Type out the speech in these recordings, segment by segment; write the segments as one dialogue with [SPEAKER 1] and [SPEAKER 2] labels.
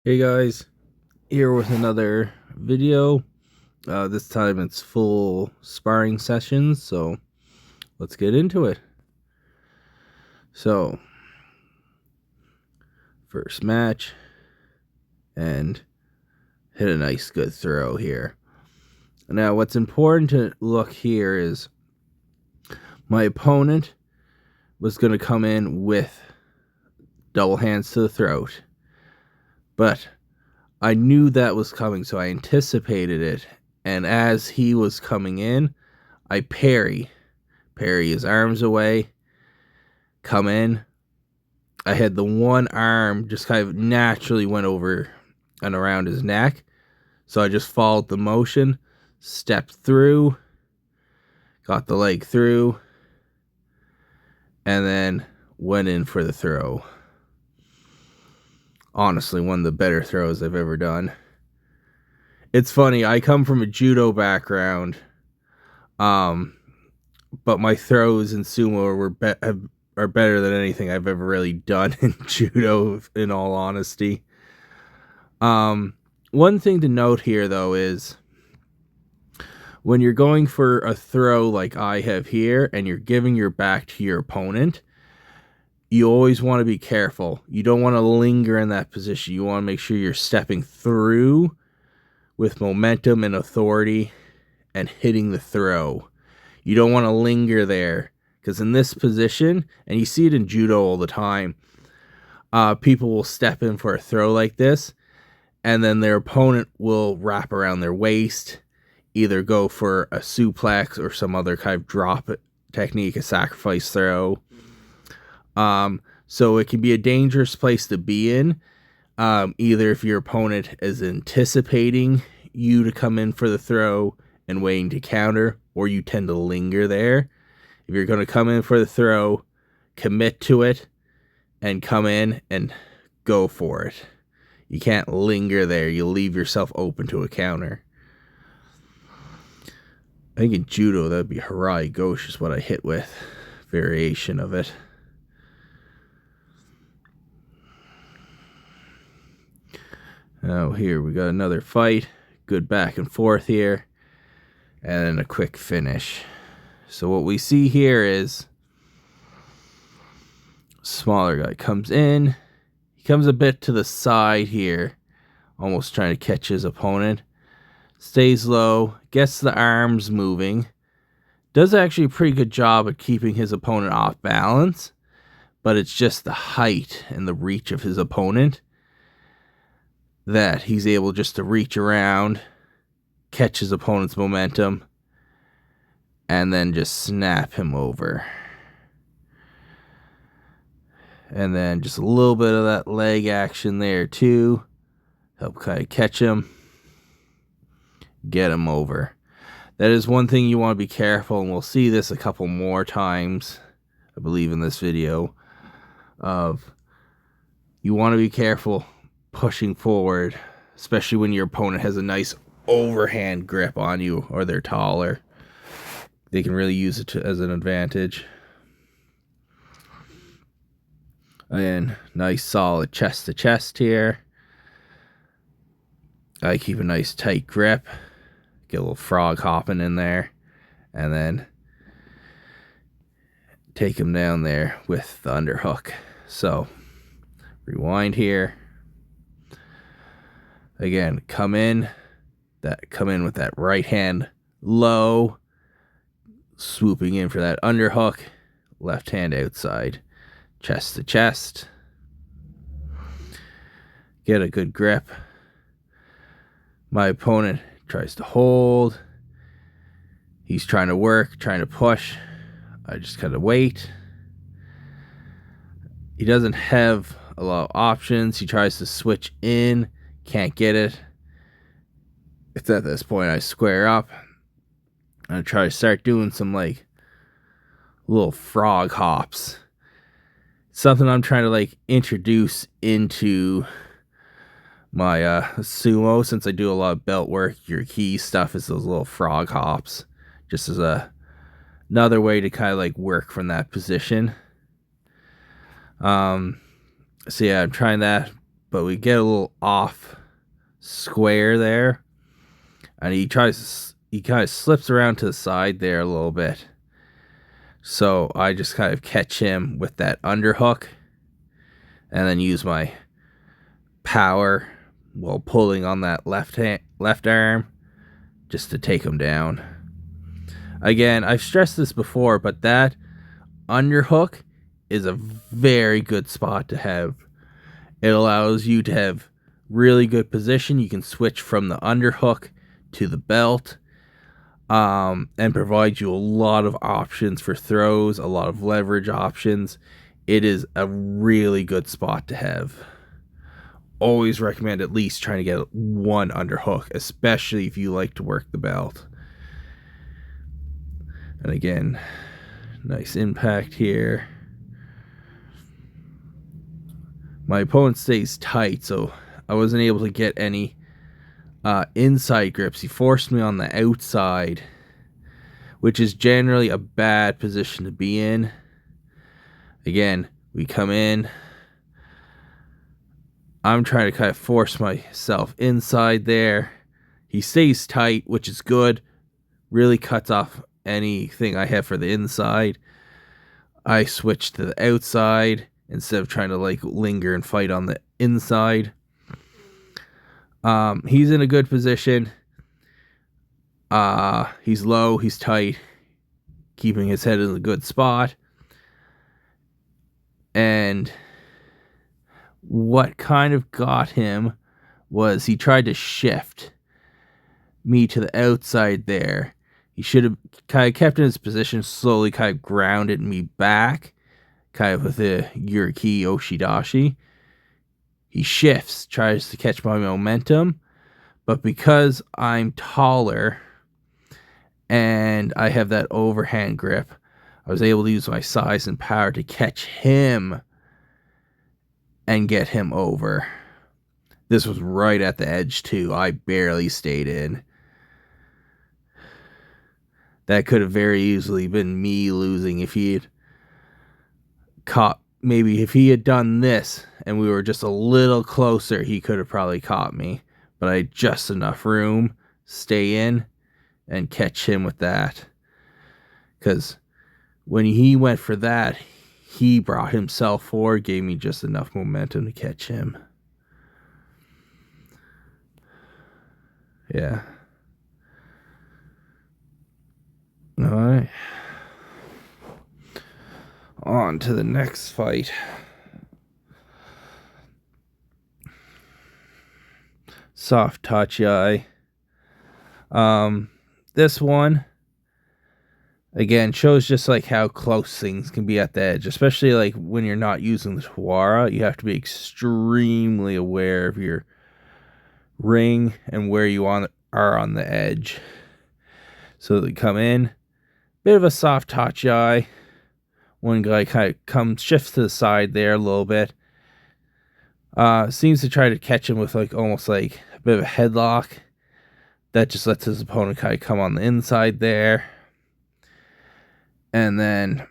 [SPEAKER 1] Hey guys, here with another video. This time it's full sparring sessions, so let's get into it. So, first match, and hit a nice good throw here. Now what's important to look here is my opponent was going to come in with double hands to the throat, but I knew that was coming, so I anticipated it, and as he was coming in, I parry his arms away, come in. I had the one arm just kind of naturally went over and around his neck, so I just followed the motion, stepped through, got the leg through, and then went in for the throw. Honestly, one of the better throws I've ever done. It's funny, I come from a judo background, but my throws in sumo are better than anything I've ever really done in judo, in all honesty. One thing to note here, though, is when you're going for a throw like I have here, and you're giving your back to your opponent, you always want to be careful. You don't want to linger in that position. You want to make sure you're stepping through with momentum and authority and hitting the throw. You don't want to linger there, because in this position, and you see it in judo all the time, people will step in for a throw like this, and then their opponent will wrap around their waist, either go for a suplex or some other kind of drop technique, a sacrifice throw. So it can be a dangerous place to be in, either if your opponent is anticipating you to come in for the throw and waiting to counter, or you tend to linger there. If you're going to come in for the throw, commit to it and come in and go for it. You can't linger there. You'll leave yourself open to a counter. I think in judo, that would be Harai Gosh is what I hit with. Variation of it. Now here we got another fight. Good back and forth here. And then a quick finish. So what we see here is smaller guy comes in. He comes a bit to the side here, almost trying to catch his opponent. Stays low, gets the arms moving. Does actually a pretty good job at keeping his opponent off balance, but it's just the height and the reach of his opponent that he's able just to reach around, catch his opponent's momentum, and then just snap him over. And then just a little bit of that leg action there too. Help kind of catch him, get him over. That is one thing you want to be careful, and we'll see this a couple more times, I believe, in this video, of you want to be careful pushing forward, especially when your opponent has a nice overhand grip on you, or they're taller. They can really use it as an advantage. And nice solid chest to chest here. I keep a nice tight grip. Get a little frog hopping in there. And then take him down there with the underhook. So, rewind here. Again, come in with that right hand low, swooping in for that underhook, left hand outside, chest to chest. Get a good grip. My opponent tries to hold. He's trying to work, trying to push. I just kind of wait. He doesn't have a lot of options. He tries to switch in. Can't get it. It's at this point I square up. I try to start doing some like little frog hops. Something I'm trying to like introduce into my sumo, since I do a lot of belt work. Your key stuff is those little frog hops, just as another way to kind of like work from that position. So yeah, I'm trying that. but we get a little off square there, and he kind of slips around to the side there a little bit. So I just kind of catch him with that underhook, and then use my power while pulling on that left arm just to take him down. Again, I've stressed this before, but that underhook is a very good spot to have. It allows you to have really good position. You can switch from the underhook to the belt, and provides you a lot of options for throws, a lot of leverage options. It is a really good spot to have. Always recommend at least trying to get one underhook, especially if you like to work the belt. And again, nice impact here. My opponent stays tight, so I wasn't able to get any inside grips. He forced me on the outside, which is generally a bad position to be in. Again, we come in. I'm trying to kind of force myself inside there. He stays tight, which is good. Really cuts off anything I have for the inside. I switch to the outside instead of trying to like linger and fight on the inside. He's in a good position. He's low, he's tight, keeping his head in a good spot. And what kind of got him was he tried to shift me to the outside there. He should have kind of kept in his position, slowly kind of grounded me back, kind of with a Yuriki Oshidashi. He shifts, tries to catch my momentum, but because I'm taller and I have that overhand grip, I was able to use my size and power to catch him and get him over. This was right at the edge too. I barely stayed in. That could have very easily been me losing if he had caught. Maybe if he had done this and we were just a little closer, he could have probably caught me. But I had just enough room, stay in, and catch him with that. Because when he went for that, he brought himself forward, gave me just enough momentum to catch him. Yeah. Alright. On to the next fight. Soft touch eye. This one, again, shows just like how close things can be at the edge, especially like when you're not using the Tawara. You have to be extremely aware of your ring and where you are on the edge. So they come in, bit of a soft touch eye. One guy kind of shifts to the side there a little bit. Seems to try to catch him with like almost like a bit of a headlock. That just lets his opponent kind of come on the inside there. And then,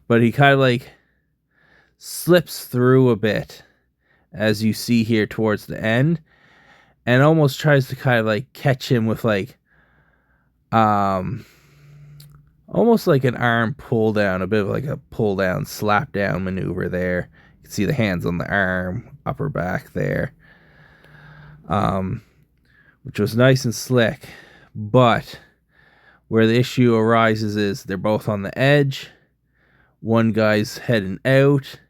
[SPEAKER 1] but he kind of like slips through a bit, as you see here towards the end, and almost tries to kind of like catch him with like, almost like an arm pull down, a bit of like a pull down, slap down maneuver there. You can see the hands on the arm, upper back there. Which was nice and slick, but where the issue arises is they're both on the edge. One guy's heading out,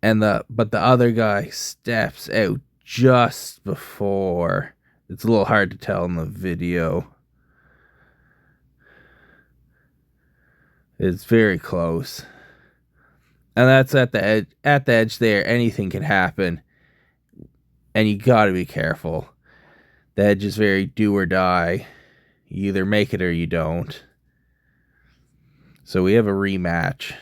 [SPEAKER 1] but the other guy steps out just before. It's a little hard to tell in the video. It's very close, and that's at the edge. At the edge there, anything can happen, and you gotta be careful. The edge is very do or die. You either make it or you don't. So we have a rematch.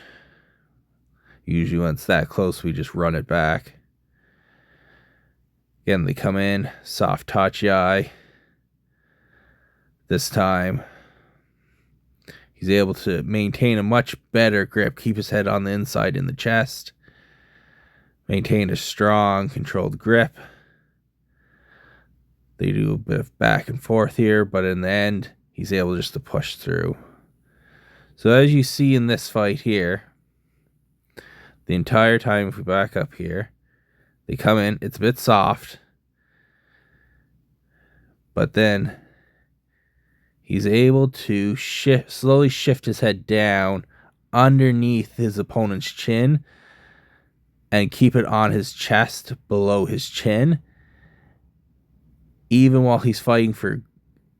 [SPEAKER 1] Usually when it's that close, we just run it back. Again, they come in, soft tachi. This time, he's able to maintain a much better grip, keep his head on the inside in the chest. maintain a strong, controlled grip. They do a bit of back and forth here, but in the end, he's able just to push through. So as you see in this fight here, the entire time, if we back up here, they come in, it's a bit soft, but then he's able to slowly shift his head down underneath his opponent's chin and keep it on his chest below his chin, even while he's fighting for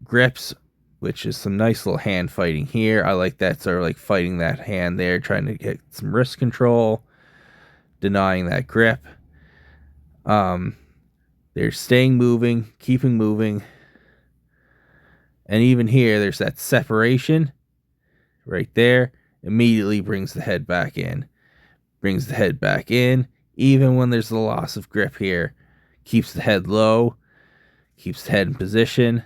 [SPEAKER 1] grips, which is some nice little hand fighting here. I like that, sort of like fighting that hand there, trying to get some wrist control, denying that grip. They're staying moving, keeping moving. And even here, there's that separation right there. Immediately brings the head back in. Brings the head back in, even when there's a loss of grip here. Keeps the head low, keeps the head in position,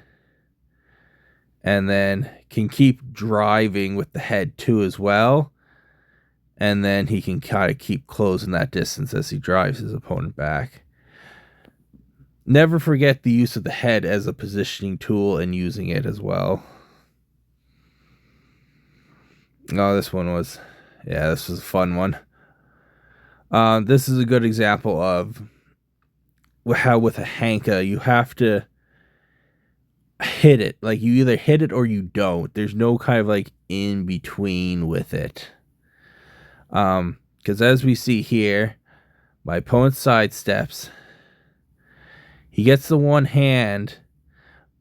[SPEAKER 1] and then can keep driving with the head too as well. And then he can kind of keep closing that distance as he drives his opponent back. Never forget the use of the head as a positioning tool and using it as well. Oh, this was a fun one. This is a good example of how with a Hanka, you have to hit it. Like, you either hit it or you don't. There's no kind of like in between with it. Because as we see here, my opponent sidesteps. He gets the one hand,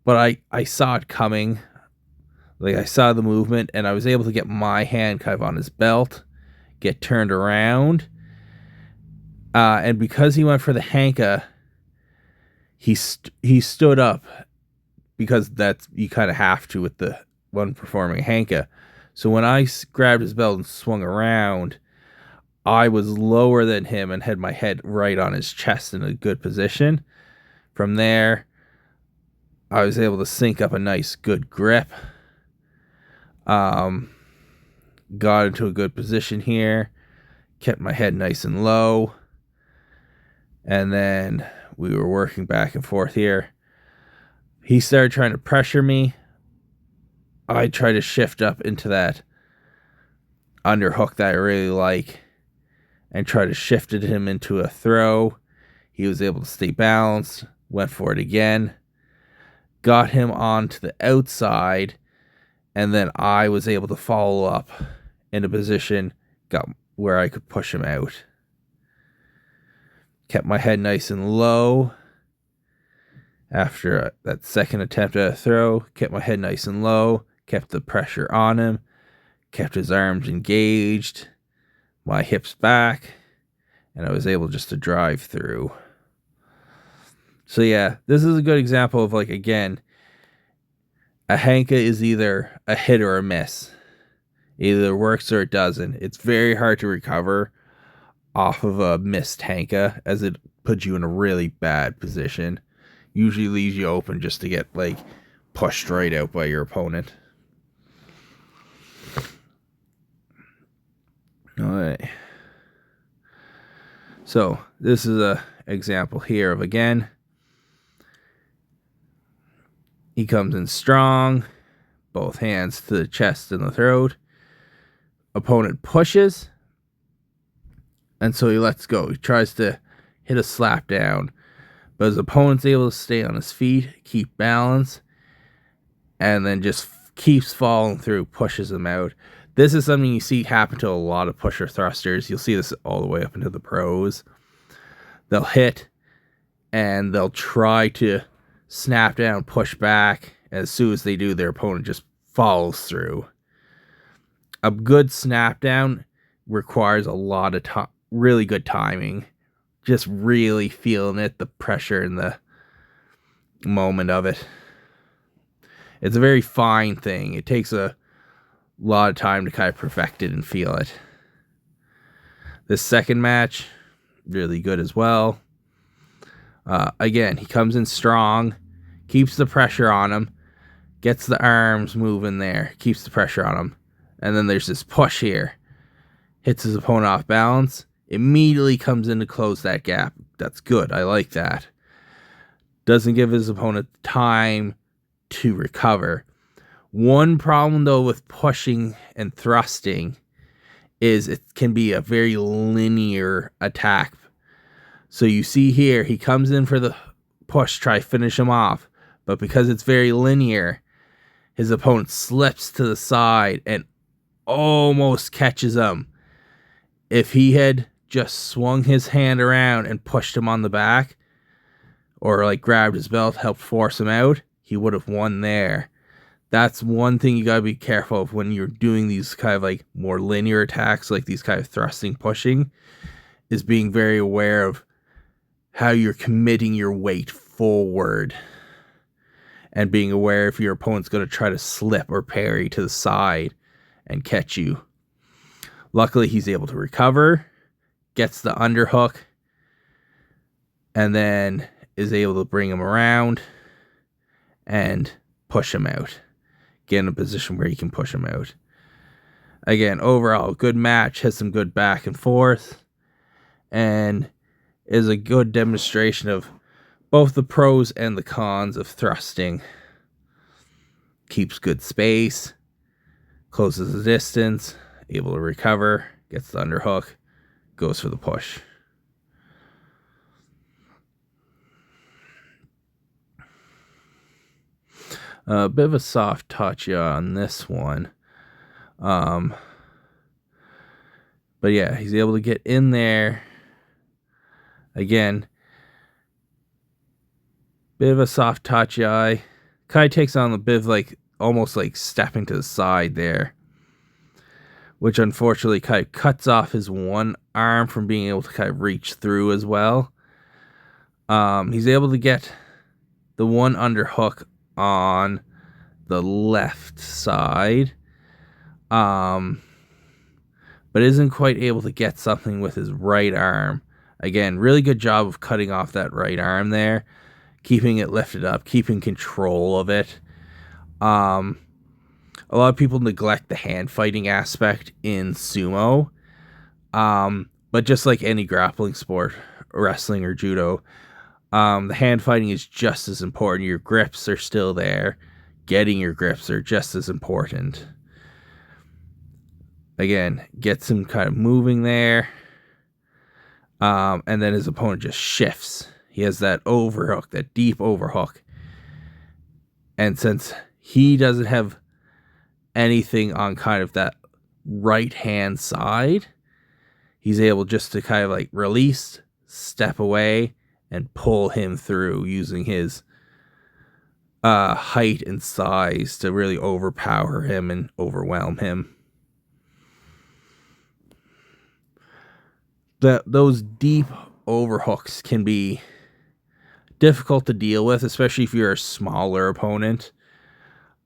[SPEAKER 1] but I saw it coming. Like, I saw the movement, and I was able to get my hand kind of on his belt, get turned around. And because he went for the Hanka, he stood up, because that's, you kind of have to with the one performing Hanka. So when I grabbed his belt and swung around, I was lower than him and had my head right on his chest in a good position. From there, I was able to sync up a nice, good grip. Got into a good position here. Kept my head nice and low. And then we were working back and forth here. He started trying to pressure me. I tried to shift up into that underhook that I really like and try to shift him into a throw. He was able to stay balanced. Went for it again, got him onto the outside, and then I was able to follow up in a position got where I could push him out. Kept my head nice and low after that second attempt at a throw. Kept my head nice and low, kept the pressure on him, kept his arms engaged, my hips back, and I was able just to drive through. So yeah, this is a good example of, like, again, a Hanka is either a hit or a miss. Either works or it doesn't. It's very hard to recover off of a missed Hanka, as it puts you in a really bad position. Usually leaves you open just to get, like, pushed right out by your opponent. Alright. So, this is a example here of, again, he comes in strong, both hands to the chest and the throat. Opponent pushes, and so he lets go. He tries to hit a slap down, but his opponent's able to stay on his feet, keep balance, and then just keeps falling through, pushes him out. This is something you see happen to a lot of pusher thrusters. You'll see this all the way up into the pros. They'll hit, and they'll try to snap down, push back. As soon as they do, their opponent just follows through. A good snap down requires a lot of really good timing. Just really feeling it, the pressure and the moment of it. It's a very fine thing. It takes a lot of time to kind of perfect it and feel it. This second match, really good as well. Again, he comes in strong, keeps the pressure on him, gets the arms moving there, keeps the pressure on him. And then there's this push here. Hits his opponent off balance, Immediately comes in to close that gap. That's good. I like that. Doesn't give his opponent time to recover. One problem, though, with pushing and thrusting is it can be a very linear attack. So you see here, he comes in for the push, try to finish him off. But because it's very linear, his opponent slips to the side and almost catches him. If he had just swung his hand around and pushed him on the back, or like grabbed his belt, helped force him out, he would have won there. That's one thing you gotta be careful of when you're doing these kind of like more linear attacks, like these kind of thrusting, pushing, is being very aware of how you're committing your weight forward and being aware if your opponent's going to try to slip or parry to the side and catch you. Luckily, he's able to recover, gets the underhook, and then is able to bring him around and push him out. Get in a position where he can push him out. Again, overall, good match, has some good back and forth, and is a good demonstration of both the pros and the cons of thrusting. Keeps good space, closes the distance, able to recover, gets the underhook, goes for the push. A bit of a soft touch on this one. But yeah, he's able to get in there. Again, bit of a soft touch eye. Kind of takes on a bit of like, almost like stepping to the side there. Which unfortunately kind of cuts off his one arm from being able to kind of reach through as well. He's able to get the one underhook on the left side. But isn't quite able to get something with his right arm. Again, really good job of cutting off that right arm there. Keeping it lifted up, keeping control of it. A lot of people neglect the hand fighting aspect in sumo. But just like any grappling sport, wrestling or judo, the hand fighting is just as important. Your grips are still there. Getting your grips are just as important. Again, gets him kind of moving there. And then his opponent just shifts. He has that overhook, that deep overhook. And since he doesn't have anything on kind of that right hand side, he's able just to kind of like release, step away, and pull him through using his height and size to really overpower him and overwhelm him. Those deep overhooks can be difficult to deal with, especially if you're a smaller opponent.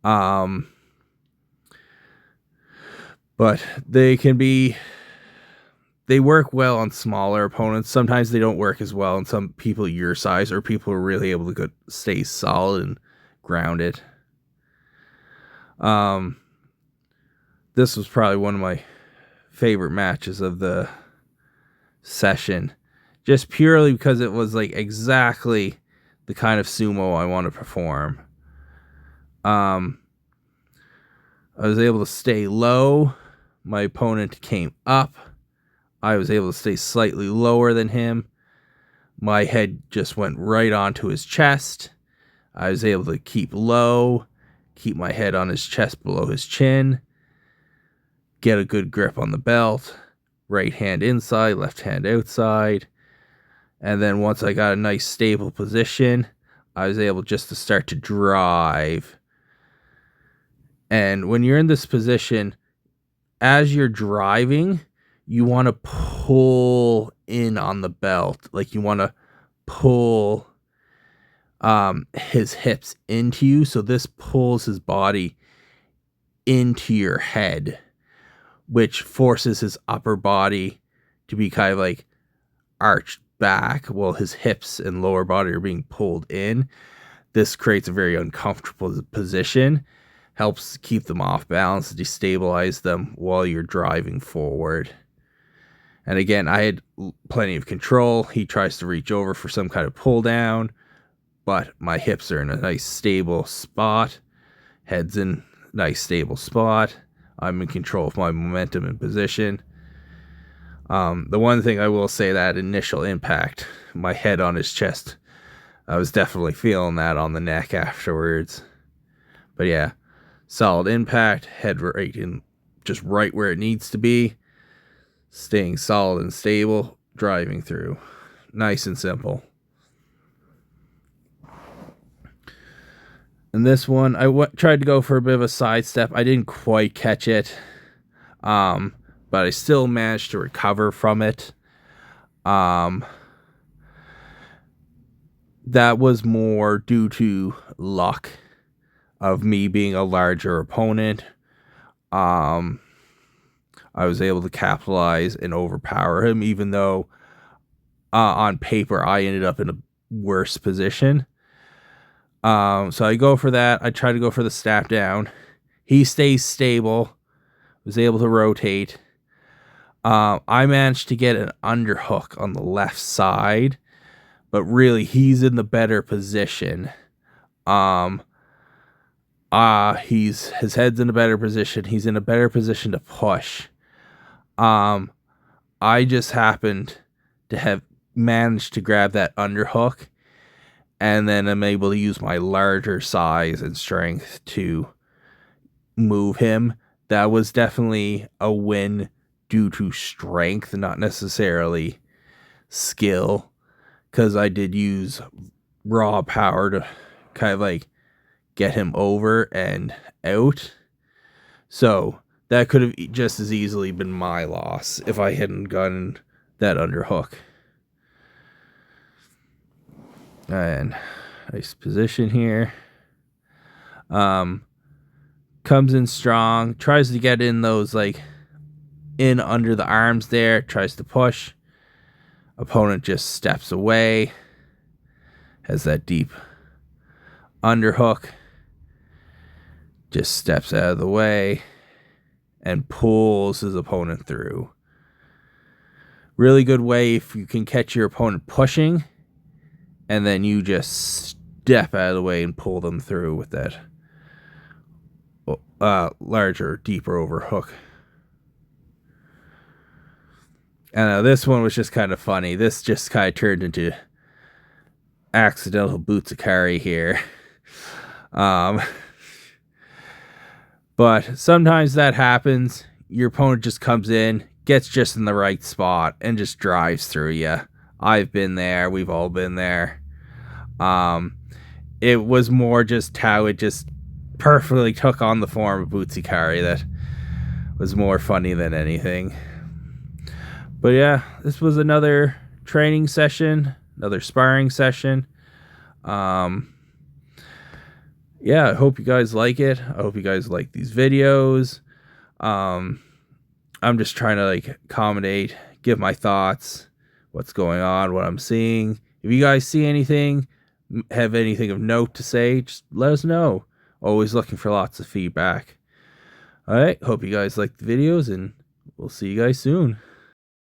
[SPEAKER 1] But they work well on smaller opponents. Sometimes they don't work as well on some people your size, or people who are really able to stay solid and grounded. This was probably one of my favorite matches of the session, just purely because it was like exactly the kind of sumo I want to perform. I was able to stay low. My opponent came up. I was able to stay slightly lower than him. My head just went right onto his chest. I was able to keep low, keep my head on his chest below his chin, get a good grip on the belt, right hand inside, left hand outside. And then once I got a nice stable position, I was able just to start to drive. And when you're in this position, as you're driving, you want to pull in on the belt. Like you want to pull his hips into you. So this pulls his body into your head, which forces his upper body to be kind of like arched back while his hips and lower body are being pulled in. This creates a very uncomfortable position, helps keep them off balance, destabilize them while you're driving forward. And again, I had plenty of control. He tries to reach over for some kind of pull down, but my hips are in a nice stable spot. Head's in a nice stable spot. I'm in control of my momentum and position. The one thing I will say, that initial impact, my head on his chest, I was definitely feeling that on the neck afterwards. But yeah, solid impact, head right in, just right where it needs to be, staying solid and stable, driving through. Nice and simple. And this one, I tried to go for a bit of a sidestep. I didn't quite catch it, but I still managed to recover from it. That was more due to luck of me being a larger opponent. I was able to capitalize and overpower him, even though on paper I ended up in a worse position. So I go for that. I try to go for the snap down. He stays stable. Was able to rotate. I managed to get an underhook on the left side, but really he's in the better position. His head's in a better position. He's in a better position to push. I just happened to have managed to grab that underhook, and then I'm able to use my larger size and strength to move him. That was definitely a win due to strength, not necessarily skill, because I did use raw power to kind of like get him over and out. So that could have just as easily been my loss if I hadn't gotten that underhook. And nice position here. Comes in strong, tries to get in those, like, in under the arms there, tries to push. Opponent just steps away. Has that deep underhook. Just steps out of the way and pulls his opponent through. Really good way if you can catch your opponent pushing, and then you just step out of the way and pull them through with that larger, deeper overhook. And this one was just kind of funny. This just kind of turned into accidental Butsukari here. But sometimes that happens. Your opponent just comes in, gets just in the right spot, and just drives through you. I've been there. We've all been there. It was more just how it just perfectly took on the form of Butsukari that was more funny than anything. But yeah, this was another training session, another sparring session. Yeah, I hope you guys like it. I hope you guys like these videos. I'm just trying to like accommodate, give my thoughts, what's going on, what I'm seeing. If you guys see anything, have anything of note to say, just let us know. Always looking for lots of feedback. All right, hope you guys like the videos, and we'll see you guys soon.